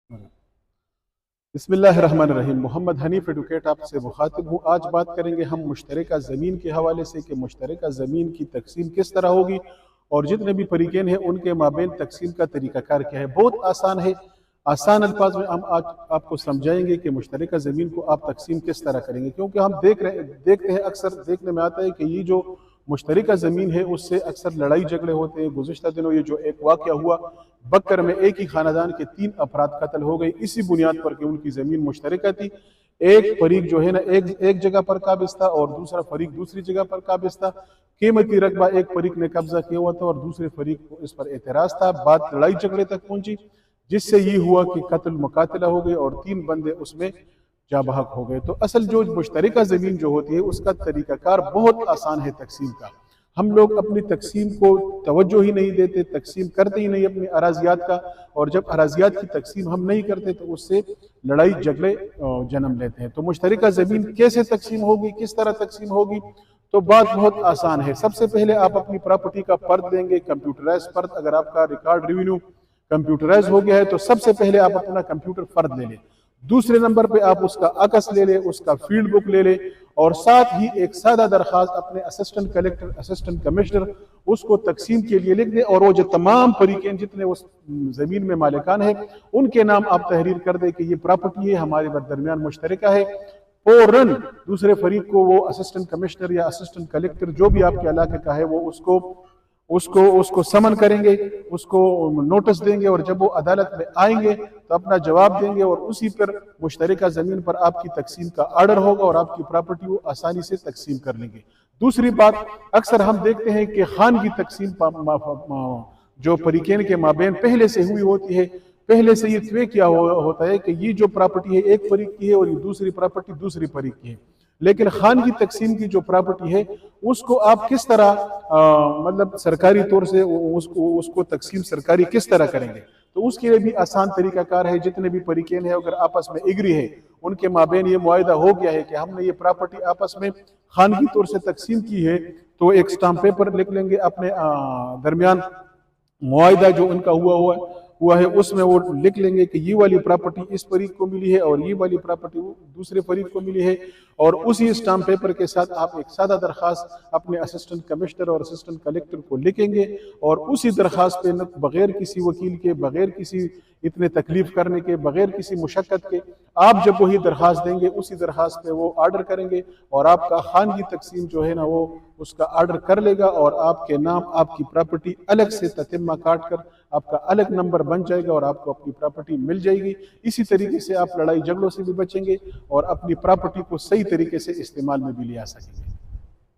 بسم اللہ الرحمن الرحیم۔ محمد حنیف ایڈوکیٹ آپ سے مخاطب ہوں۔ آج بات کریں گے ہم مشترکہ زمین کے حوالے سے کہ مشترکہ زمین کی تقسیم کس طرح ہوگی اور جتنے بھی فریقین ہیں ان کے مابین تقسیم کا طریقہ کار کیا ہے۔ بہت آسان ہے، آسان الفاظ میں ہم آج آپ کو سمجھائیں گے کہ مشترکہ زمین کو آپ تقسیم کس طرح کریں گے، کیونکہ ہم دیکھتے ہیں، اکثر دیکھنے میں آتا ہے کہ یہ جو مشترکہ زمین ہے اس سے اکثر لڑائی جھگڑے ہوتے ہیں۔ گزشتہ دنوں یہ جو ایک واقعہ ہوا، بکر میں ایک ہی خاندان کے 3 افراد قتل ہو گئے اسی بنیاد پر کہ ان کی زمین مشترکہ تھی۔ ایک فریق جو ہے نا ایک جگہ پر قابض تھا اور دوسرا فریق دوسری جگہ پر قابض تھا۔ قیمتی رقبہ ایک فریق نے قبضہ کیا ہوا تھا اور دوسرے فریق کو اس پر اعتراض تھا۔ بات لڑائی جھگڑے تک پہنچی، جس سے یہ ہوا کہ قتل مقاتلہ ہو گئے اور 3 بندے اس میں جاں بحق ہو گئے۔ تو اصل جو مشترکہ زمین جو ہوتی ہے اس کا طریقہ کار بہت آسان ہے تقسیم کا۔ ہم لوگ اپنی تقسیم کو توجہ ہی نہیں دیتے، تقسیم کرتے ہی نہیں اپنی اراضیات کا، اور جب اراضیات کی تقسیم ہم نہیں کرتے تو اس سے لڑائی جھگڑے جنم لیتے ہیں۔ تو مشترکہ زمین کیسے تقسیم ہوگی، کس طرح تقسیم ہوگی؟ تو بات بہت آسان ہے۔ سب سے پہلے آپ اپنی پراپرٹی کا فرد لیں گے، کمپیوٹرائز فرد۔ اگر آپ کا ریکارڈ ریونیو کمپیوٹرائز ہو گیا ہے تو سب سے پہلے آپ اپنا کمپیوٹر فرد لے لیں۔ دوسرے نمبر پہ آپ اس کا عکس لے لیں، اس کا فیلڈ بک لے لیں، اور ساتھ ہی ایک سادہ درخواست اپنے اسسٹنٹ کلیکٹر، اسسٹنٹ کمشنر اس کو تقسیم کے لیے لکھ دیں، اور وہ جو تمام فریقین جتنے اس زمین میں مالکان ہیں ان کے نام آپ تحریر کر دیں کہ یہ پراپرٹی ہے ہمارے درمیان مشترکہ ہے۔ فوراً دوسرے فریق کو وہ اسسٹنٹ کمشنر یا اسسٹنٹ کلیکٹر جو بھی آپ کے علاقے کا ہے وہ اس کو سمن کریں گے، اس کو نوٹس دیں گے، اور جب وہ عدالت میں آئیں گے تو اپنا جواب دیں گے، اور اسی پر مشترکہ زمین پر آپ کی تقسیم کا آرڈر ہوگا اور آپ کی پراپرٹی وہ آسانی سے تقسیم کر لیں گے۔ دوسری بات، اکثر ہم دیکھتے ہیں کہ خان کی تقسیم جو فریقین کے مابین پہلے سے ہوئی ہوتی ہے، پہلے سے یہ طے کیا ہوتا ہے کہ یہ جو پراپرٹی ہے ایک فریق کی ہے اور یہ دوسری پراپرٹی دوسری فریق کی ہے۔ لیکن خان کی تقسیم کی جو پراپرٹی ہے اس کو آپ کس طرح مطلب سرکاری طور سے اس کو تقسیم سرکاری کس طرح کریں گے؟ تو اس کے لیے بھی آسان طریقہ کار ہے۔ جتنے بھی فریقین ہیں اگر آپس میں ایگری ہے، ان کے مابین یہ معاہدہ ہو گیا ہے کہ ہم نے یہ پراپرٹی آپس میں خانگی طور سے تقسیم کی ہے، تو ایک سٹامپ پیپر لکھ لیں گے اپنے درمیان، معاہدہ جو ان کا ہوا ہے اس میں وہ لکھ لیں گے کہ یہ والی پراپرٹی اس فریق کو ملی ہے اور یہ والی پراپرٹی دوسرے فریق کو ملی ہے، اور اسی اسٹامپ پیپر کے ساتھ آپ ایک سادہ درخواست اپنے اسسٹنٹ کمشنر اور اسسٹنٹ کلیکٹر کو لکھیں گے، اور اسی درخواست پہ بغیر کسی وکیل کے، بغیر کسی اتنے تکلیف کرنے کے، بغیر کسی مشقت کے، آپ جب وہی درخواست دیں گے اسی درخواست پہ وہ آرڈر کریں گے، اور آپ کا خانگی تقسیم جو ہے نا وہ اس کا آرڈر کر لے گا، اور آپ کے نام آپ کی پراپرٹی الگ سے تتمہ کاٹ کر آپ کا الگ نمبر بن جائے گا اور آپ کو اپنی پراپرٹی مل جائے گی۔ اسی طریقے سے آپ لڑائی جھگڑوں سے بھی بچیں گے اور اپنی پراپرٹی کو صحیح طریقے سے استعمال میں بھی لے آ سکیں گے۔